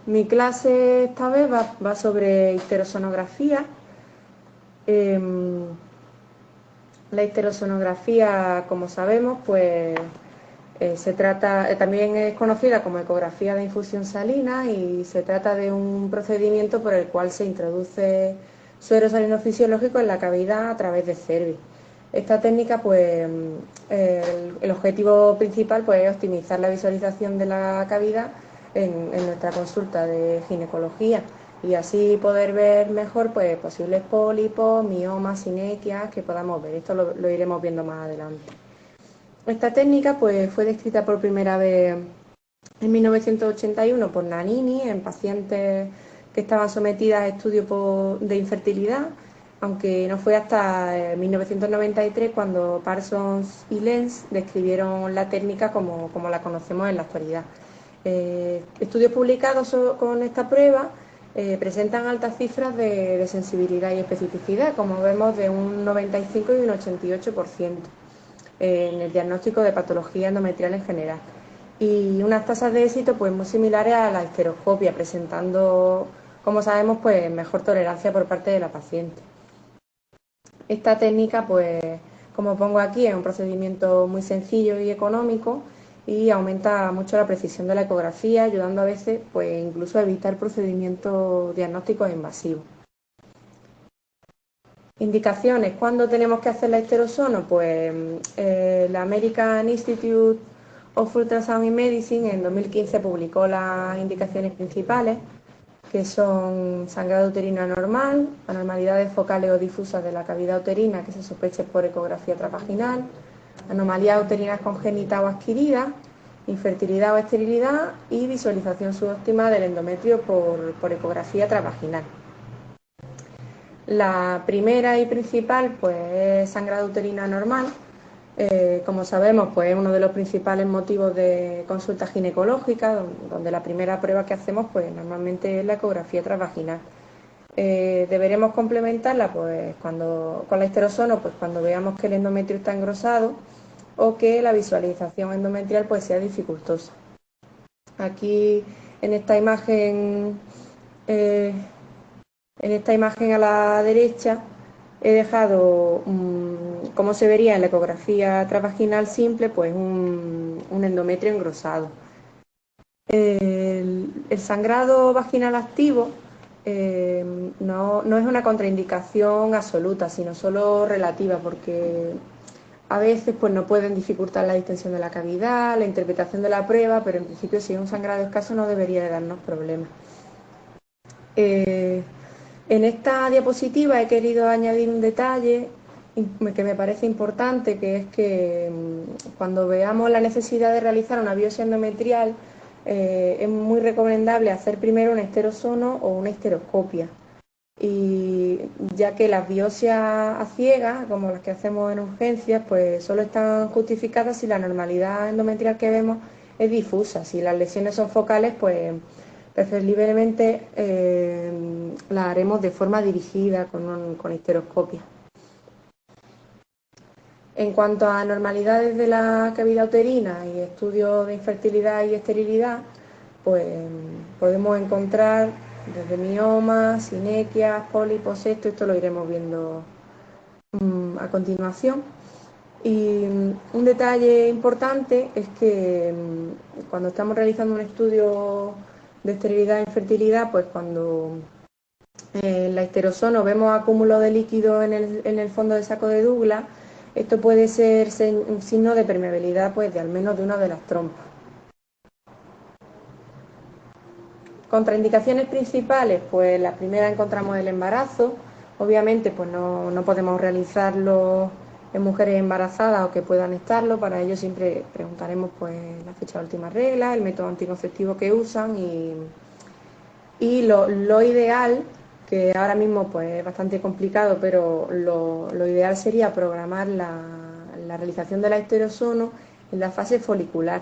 Mi clase esta vez va sobre histerosonografía. La histerosonografía, como sabemos, pues se trata, también es conocida como ecografía de infusión salina y se trata de un procedimiento por el cual se introduce suero salino fisiológico en la cavidad a través de cervix. Esta técnica, pues, el objetivo principal pues, es optimizar la visualización de la cavidad en nuestra consulta de ginecología y así poder ver mejor pues, posibles pólipos, miomas, sinequias que podamos ver. Esto lo iremos viendo más adelante. Esta técnica pues, fue descrita por primera vez en 1981 por Nannini en pacientes que estaban sometidas a estudios de infertilidad, aunque no fue hasta 1993 cuando Parsons y Lenz describieron la técnica como la conocemos en la actualidad. Estudios publicados con esta prueba presentan altas cifras de sensibilidad y especificidad, como vemos de un 95 y un 88% en el diagnóstico de patología endometrial en general. Y unas tasas de éxito pues muy similares a la histeroscopia, presentando, como sabemos, pues mejor tolerancia por parte de la paciente. Esta técnica, pues, como pongo aquí, es un procedimiento muy sencillo y económico y aumenta mucho la precisión de la ecografía, ayudando a veces, pues, incluso a evitar procedimientos diagnósticos invasivos. Indicaciones. ¿Cuándo tenemos que hacer la histerosono? Pues la American Institute of Ultrasound in Medicine en 2015 publicó las indicaciones principales, que son sangrado uterino anormal, anormalidades focales o difusas de la cavidad uterina que se sospeche por ecografía transvaginal, anomalías uterinas congénitas o adquiridas, infertilidad o esterilidad y visualización subóptima del endometrio por ecografía transvaginal. La primera y principal pues, es sangrado uterino anormal. Como sabemos, pues es uno de los principales motivos de consulta ginecológica, donde la primera prueba que hacemos pues, normalmente es la ecografía transvaginal. Deberemos complementarla pues, con la histerosono pues, cuando veamos que el endometrio está engrosado o que la visualización endometrial pues, sea dificultosa. Aquí en esta imagen a la derecha he dejado, como se vería en la ecografía transvaginal simple, pues un endometrio engrosado. El sangrado vaginal activo no es una contraindicación absoluta, sino solo relativa, porque a veces pues, no pueden dificultar la distensión de la cavidad, la interpretación de la prueba, pero en principio si es un sangrado escaso no debería de darnos problemas. En esta diapositiva he querido añadir un detalle que me parece importante, que es que cuando veamos la necesidad de realizar una biopsia endometrial, es muy recomendable hacer primero una histerosono o una histeroscopia. Y ya que las biopsias a ciegas, como las que hacemos en urgencias, pues solo están justificadas si la normalidad endometrial que vemos es difusa. Si las lesiones son focales, pues preferiblemente la haremos de forma dirigida con histeroscopia. En cuanto a anormalidades de la cavidad uterina y estudios de infertilidad y esterilidad, pues podemos encontrar desde miomas, sinequias, pólipos, esto lo iremos viendo a continuación. Y un detalle importante es que cuando estamos realizando un estudio de esterilidad e infertilidad, pues cuando en la histerosono vemos acúmulo de líquido en el fondo del saco de Douglas, esto puede ser un signo de permeabilidad pues, de al menos de una de las trompas. Contraindicaciones principales, pues la primera encontramos el embarazo. Obviamente pues no podemos realizarlo en mujeres embarazadas o que puedan estarlo. Para ello siempre preguntaremos pues la fecha de última regla, el método anticonceptivo que usan y lo ideal, que ahora mismo pues es bastante complicado, pero lo ideal sería programar la realización de la histerosono en la fase folicular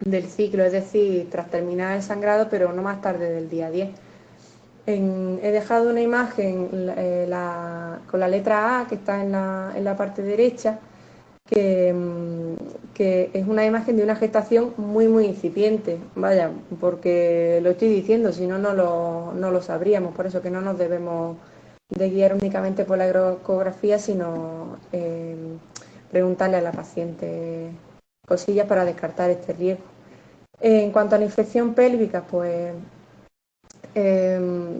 del ciclo, es decir, tras terminar el sangrado, pero no más tarde del día 10. He dejado una imagen con la letra A que está en la parte derecha, que es una imagen de una gestación muy incipiente, vaya, porque lo estoy diciendo, si no, no lo sabríamos, por eso que no nos debemos de guiar únicamente por la ecografía, sino preguntarle a la paciente cosillas para descartar este riesgo. En cuanto a la infección pélvica, pues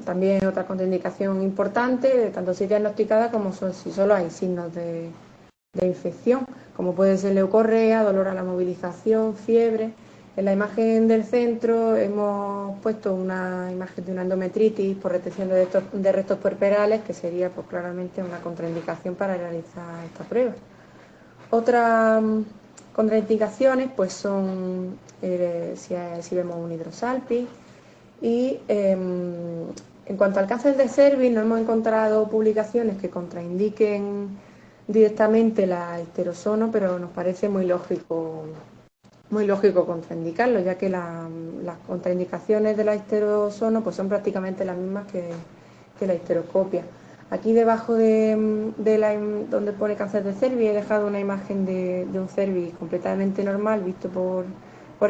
también otra contraindicación importante, tanto si diagnosticada como si solo hay signos de infección, como puede ser leucorrea, dolor a la movilización, fiebre. En la imagen del centro hemos puesto una imagen de una endometritis por retención de restos puerperales, que sería pues, claramente una contraindicación para realizar esta prueba. Otras contraindicaciones pues son si vemos un hidrosalpis y en cuanto al cáncer de cervix no hemos encontrado publicaciones que contraindiquen directamente la histerosono, pero nos parece muy lógico contraindicarlo, ya que las contraindicaciones de la histerosono pues son prácticamente las mismas que la histeroscopia. Aquí debajo donde pone cáncer de cervix he dejado una imagen de un cervix completamente normal visto por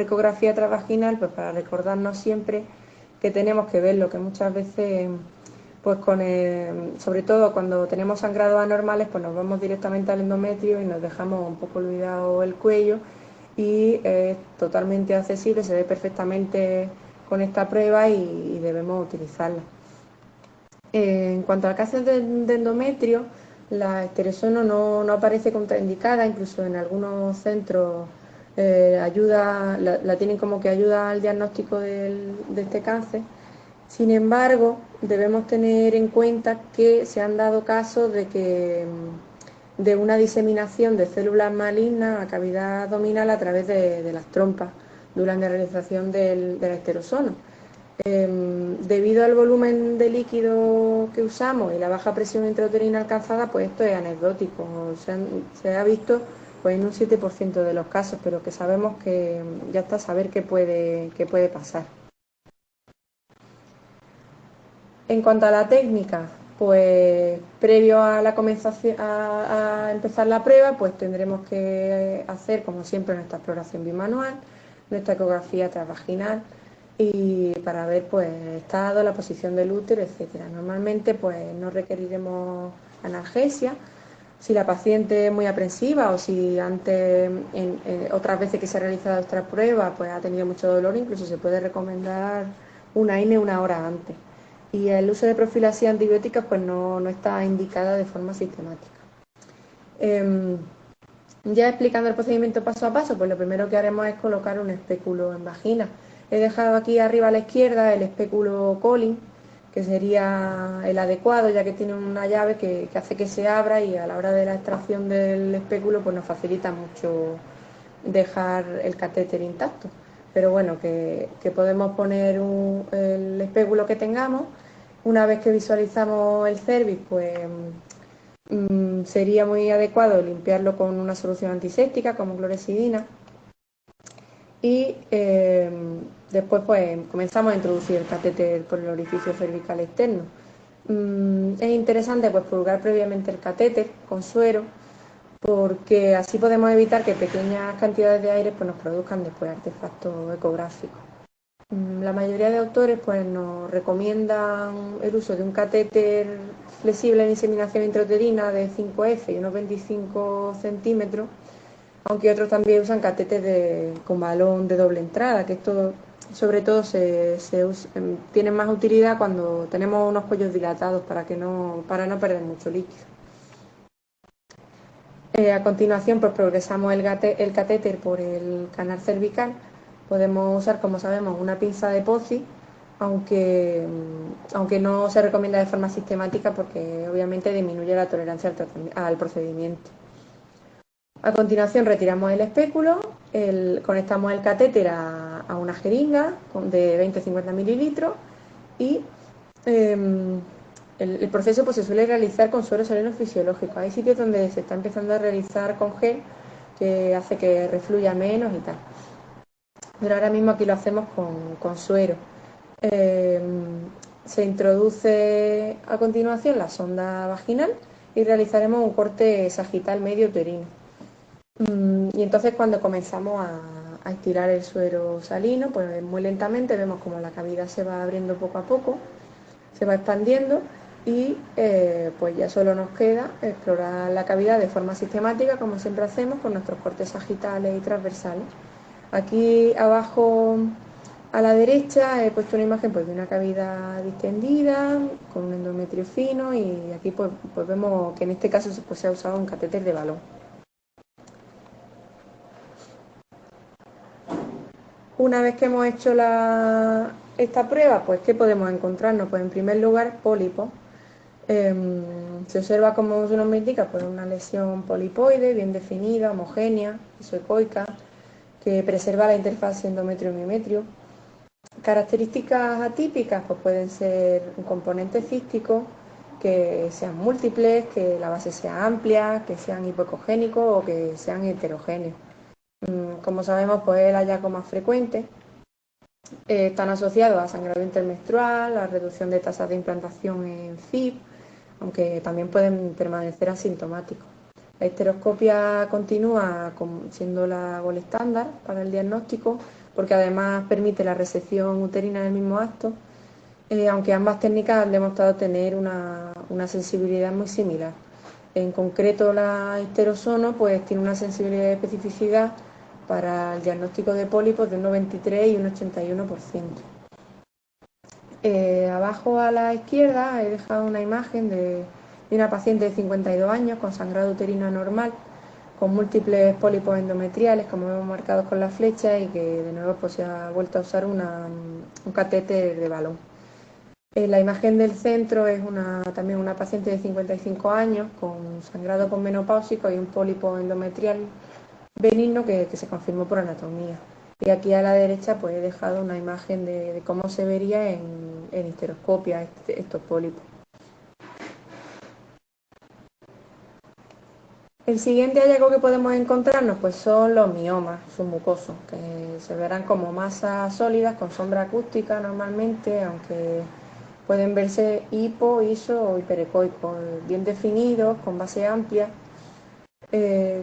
ecografía transvaginal, pues para recordarnos siempre que tenemos que verlo, que muchas veces pues sobre todo cuando tenemos sangrados anormales, pues nos vamos directamente al endometrio y nos dejamos un poco olvidado el cuello, y es totalmente accesible, se ve perfectamente con esta prueba y debemos utilizarla. En cuanto al cáncer de endometrio, la histerosono no aparece contraindicada, incluso en algunos centros la tienen como que ayuda al diagnóstico de este cáncer. Sin embargo, debemos tener en cuenta que se han dado casos de una diseminación de células malignas a cavidad abdominal a través de las trompas durante la realización de la histerosono. Debido al volumen de líquido que usamos y la baja presión intrauterina alcanzada, pues esto es anecdótico. Se ha visto pues, en un 7% de los casos, pero que sabemos que ya está a saber qué puede pasar. En cuanto a la técnica, pues previo a empezar la prueba, pues tendremos que hacer, como siempre, nuestra exploración bimanual, nuestra ecografía transvaginal y para ver pues el estado, la posición del útero, etcétera. Normalmente pues no requeriremos analgesia. Si la paciente es muy aprensiva o si antes, otras veces que se ha realizado esta prueba, pues ha tenido mucho dolor, incluso se puede recomendar una INE una hora antes. Y el uso de profilaxis antibiótica pues no está indicada de forma sistemática. Ya explicando el procedimiento paso a paso, pues lo primero que haremos es colocar un espéculo en vagina. He dejado aquí arriba a la izquierda el espéculo Collins, que sería el adecuado, ya que tiene una llave que hace que se abra y a la hora de la extracción del espéculo pues nos facilita mucho dejar el catéter intacto. Pero bueno, que podemos poner el espéculo que tengamos. Una vez que visualizamos el cervix, pues sería muy adecuado limpiarlo con una solución antiséptica como clorexidina y después pues comenzamos a introducir el catéter por el orificio cervical externo. Es interesante pues purgar previamente el catéter con suero, porque así podemos evitar que pequeñas cantidades de aire pues, nos produzcan después artefactos ecográficos. La mayoría de autores pues, nos recomiendan el uso de un catéter flexible en inseminación intrauterina de 5F y unos 25 centímetros, aunque otros también usan catéteres con balón de doble entrada, que esto sobre todo tiene más utilidad cuando tenemos unos cuellos dilatados para no perder mucho líquido. A continuación pues progresamos el catéter por el canal cervical. Podemos usar, como sabemos, una pinza de Pozzi, aunque no se recomienda de forma sistemática porque obviamente disminuye la tolerancia al procedimiento. A continuación retiramos el espéculo, conectamos el catéter a una jeringa de 20-50 mililitros y el proceso pues, se suele realizar con suero salino fisiológico. Hay sitios donde se está empezando a realizar con gel, que hace que refluya menos y tal. Pero ahora mismo aquí lo hacemos con suero. Se introduce a continuación la sonda vaginal y realizaremos un corte sagital medio uterino. Y entonces cuando comenzamos a estirar el suero salino, pues muy lentamente vemos como la cavidad se va abriendo poco a poco, se va expandiendo y pues ya solo nos queda explorar la cavidad de forma sistemática, como siempre hacemos con nuestros cortes sagitales y transversales. Aquí abajo a la derecha he puesto una imagen pues, de una cavidad distendida con un endometrio fino y aquí pues vemos que en este caso pues, se ha usado un catéter de balón. Una vez que hemos hecho esta prueba, pues ¿qué podemos encontrarnos? Pues en primer lugar pólipos. Se observa, como su nombre indica, pues una lesión polipoide bien definida, homogénea, isoecoica, que preserva la interfaz endometrio-mimetrio. Características atípicas pues pueden ser un componente cístico, que sean múltiples, que la base sea amplia, que sean hipoecogénicos o que sean heterogéneos. Como sabemos, pues es el hallazgo más frecuente. Están asociados a sangrado intermenstrual, a reducción de tasas de implantación en FIP, aunque también pueden permanecer asintomáticos. La histeroscopia continúa siendo la gol estándar para el diagnóstico, porque además permite la resección uterina en el mismo acto, aunque ambas técnicas han demostrado tener una sensibilidad muy similar. En concreto, la histerosono pues, tiene una sensibilidad y especificidad para el diagnóstico de pólipos de un 93 y un 81%. Abajo a la izquierda he dejado una imagen de una paciente de 52 años con sangrado uterino anormal, con múltiples pólipos endometriales, como vemos marcados con la flecha, y que de nuevo pues, se ha vuelto a usar un catéter de balón. La imagen del centro es también una paciente de 55 años con sangrado menopáusico y un pólipo endometrial benigno que se confirmó por anatomía. Y aquí a la derecha pues he dejado una imagen de cómo se vería en histeroscopia estos pólipos. El siguiente hallazgo que podemos encontrarnos pues son los miomas submucosos, que se verán como masas sólidas con sombra acústica normalmente, aunque pueden verse hipo, iso o hiperecoicos, bien definidos, con base amplia.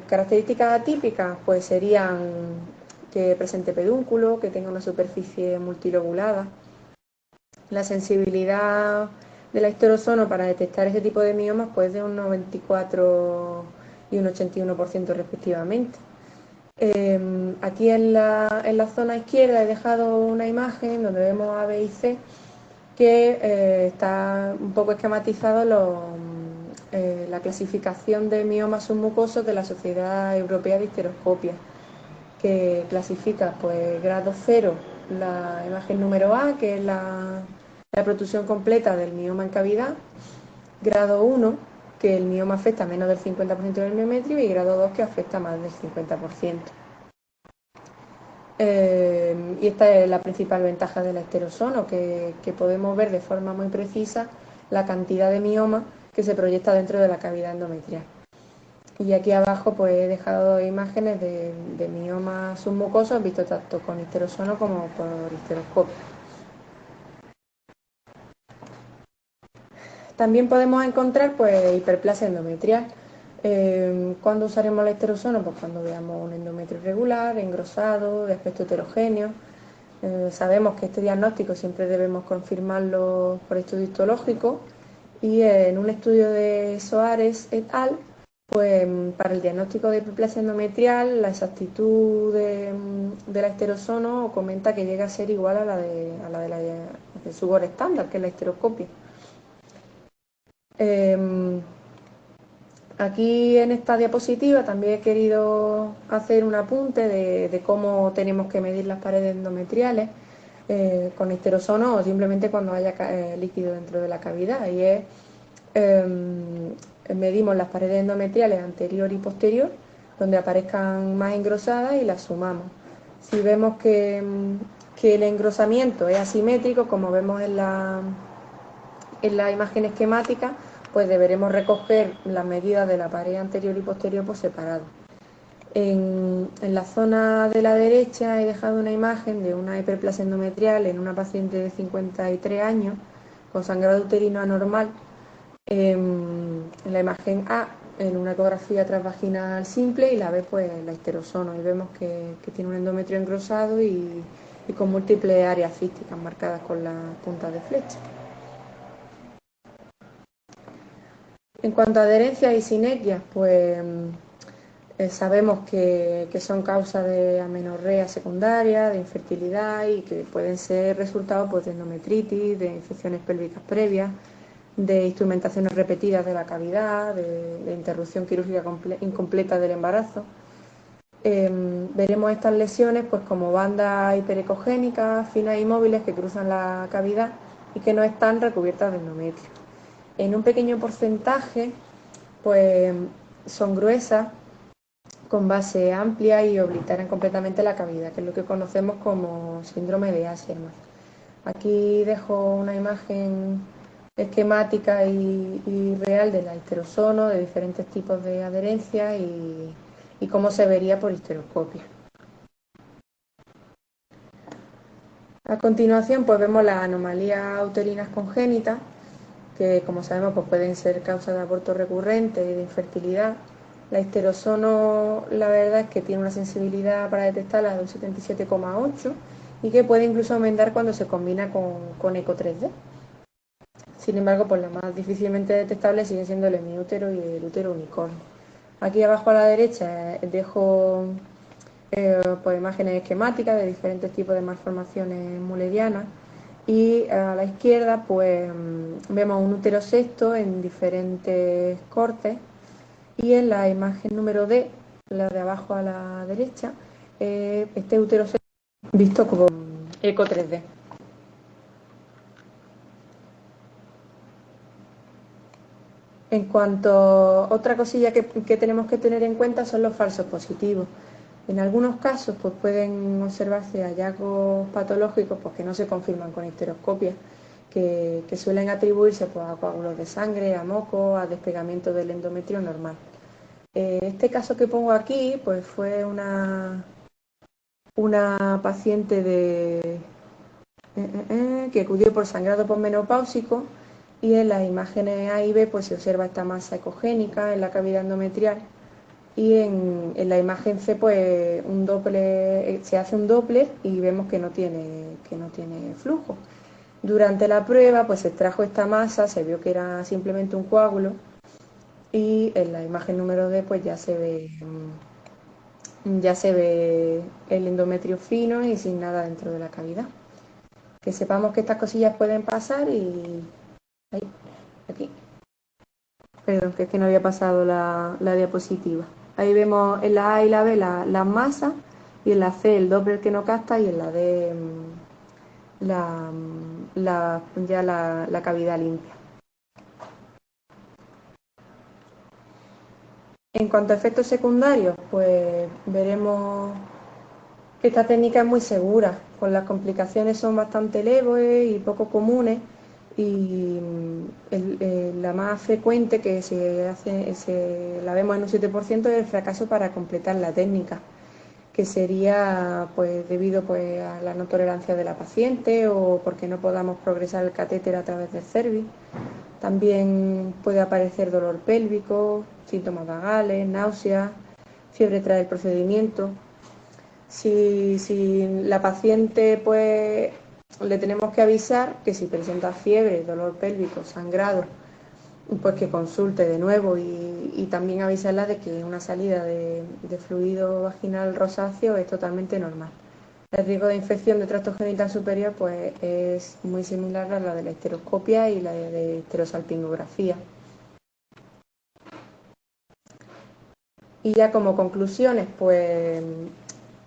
Características atípicas pues serían que presente pedúnculo, que tenga una superficie multilobulada. La sensibilidad de la histerosono para detectar este tipo de miomas pues de un 94 y un 81% respectivamente. Aquí en la zona izquierda he dejado una imagen donde vemos A, B y C, que está un poco esquematizado la clasificación de miomas submucosos de la Sociedad Europea de Histeroscopia, que clasifica pues grado 0 la imagen número A, que es la protrusión completa del mioma en cavidad, grado 1, que el mioma afecta a menos del 50% del miometrio, y grado 2, que afecta a más del 50%. Y esta es la principal ventaja de la histerosono, que podemos ver de forma muy precisa la cantidad de mioma que se proyecta dentro de la cavidad endometrial. Y aquí abajo pues he dejado imágenes de miomas submucosos vistos tanto con histerosono como por histeroscopio. También podemos encontrar pues hiperplasia endometrial. ¿Cuándo usaremos la histerosono? Pues cuando veamos un endometrio irregular, engrosado, de aspecto heterogéneo. Sabemos que este diagnóstico siempre debemos confirmarlo por estudio histológico, y en un estudio de Soares et al, pues para el diagnóstico de hiperplasia endometrial la exactitud de la histerosono comenta que llega a ser igual a la de su gol estándar, que es la histeroscopia. Aquí en esta diapositiva también he querido hacer un apunte de cómo tenemos que medir las paredes endometriales con histerosono o simplemente cuando haya líquido dentro de la cavidad. Y es, medimos las paredes endometriales anterior y posterior, donde aparezcan más engrosadas, y las sumamos. Si vemos que el engrosamiento es asimétrico, como vemos en la imagen esquemática, pues deberemos recoger las medidas de la pared anterior y posterior por separado. En la zona de la derecha he dejado una imagen de una hiperplasia endometrial en una paciente de 53 años con sangrado uterino anormal. En la imagen A en una ecografía transvaginal simple y la B pues la histerosono, y vemos que tiene un endometrio engrosado y con múltiples áreas císticas marcadas con la punta de flecha. En cuanto a adherencia y sinergia, pues sabemos que son causa de amenorrea secundaria, de infertilidad y que pueden ser resultados pues, de endometritis, de infecciones pélvicas previas, de instrumentaciones repetidas de la cavidad, de interrupción quirúrgica incompleta del embarazo. Veremos estas lesiones pues, como bandas hiperecogénicas, finas y móviles que cruzan la cavidad y que no están recubiertas de endometrio. En un pequeño porcentaje pues, son gruesas, con base amplia y obliteran completamente la cavidad, que es lo que conocemos como síndrome de Asherman. Aquí dejo una imagen esquemática y real de la histerosono, de diferentes tipos de adherencia y cómo se vería por histeroscopia. A continuación pues vemos las anomalías uterinas congénitas, que como sabemos pues pueden ser causa de aborto recurrente y de infertilidad. La histerosono, la verdad es que tiene una sensibilidad para detectarla de un 77,8 y que puede incluso aumentar cuando se combina con eco 3D. Sin embargo, pues la más difícilmente detectable sigue siendo el hemiútero y el útero unicornio. Aquí abajo a la derecha dejo pues, imágenes esquemáticas de diferentes tipos de malformaciones mullerianas y a la izquierda pues vemos un útero sexto en diferentes cortes y en la imagen número D, la de abajo a la derecha, este útero sexto visto como eco 3D. En cuanto a otra cosilla que tenemos que tener en cuenta son los falsos positivos. En algunos casos pues, pueden observarse hallazgos patológicos pues, que no se confirman con histeroscopia, que suelen atribuirse pues, a coágulos de sangre, a moco, a despegamiento del endometrio normal. Este caso que pongo aquí pues, fue una paciente que acudió por sangrado posmenopáusico y en las imágenes A y B pues, se observa esta masa ecogénica en la cavidad endometrial y en la imagen C pues, se hace un Doppler y vemos que no tiene flujo. Durante la prueba pues, se extrajo esta masa, se vio que era simplemente un coágulo y en la imagen número D pues, ya se ve el endometrio fino y sin nada dentro de la cavidad. Que sepamos que estas cosillas pueden pasar y... Ahí, aquí. Perdón, que es que no había pasado la diapositiva. Ahí vemos en la A y la B las masas y en la C el Doppler que no capta y en la D la cavidad limpia. En cuanto a efectos secundarios, pues veremos que esta técnica es muy segura, con las complicaciones son bastante leves y poco comunes y la más frecuente que la vemos en un 7% es el fracaso para completar la técnica, que sería pues debido pues, a la no tolerancia de la paciente o porque no podamos progresar el catéter a través del cervix. También puede aparecer dolor pélvico, síntomas vagales, náuseas, fiebre tras el procedimiento. Si la paciente pues le tenemos que avisar que si presenta fiebre, dolor pélvico, sangrado, pues que consulte de nuevo y también avisarla de que una salida de fluido vaginal rosáceo es totalmente normal. El riesgo de infección de tracto genital superior pues es muy similar a la de la histeroscopia y la de histerosalpingografía. Y ya como conclusiones, pues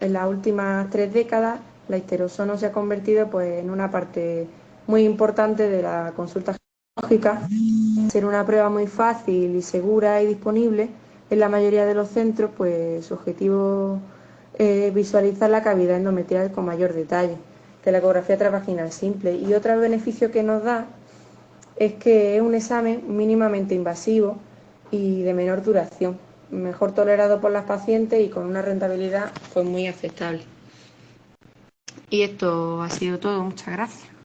en las últimas 3 décadas la histerosono se ha convertido pues, en una parte muy importante de la consulta ginecológica, ser una prueba muy fácil y segura y disponible en la mayoría de los centros, pues su objetivo es visualizar la cavidad endometrial con mayor detalle, que la ecografía transvaginal simple. Y otro beneficio que nos da es que es un examen mínimamente invasivo y de menor duración, mejor tolerado por las pacientes y con una rentabilidad pues muy aceptable. Y esto ha sido todo, muchas gracias.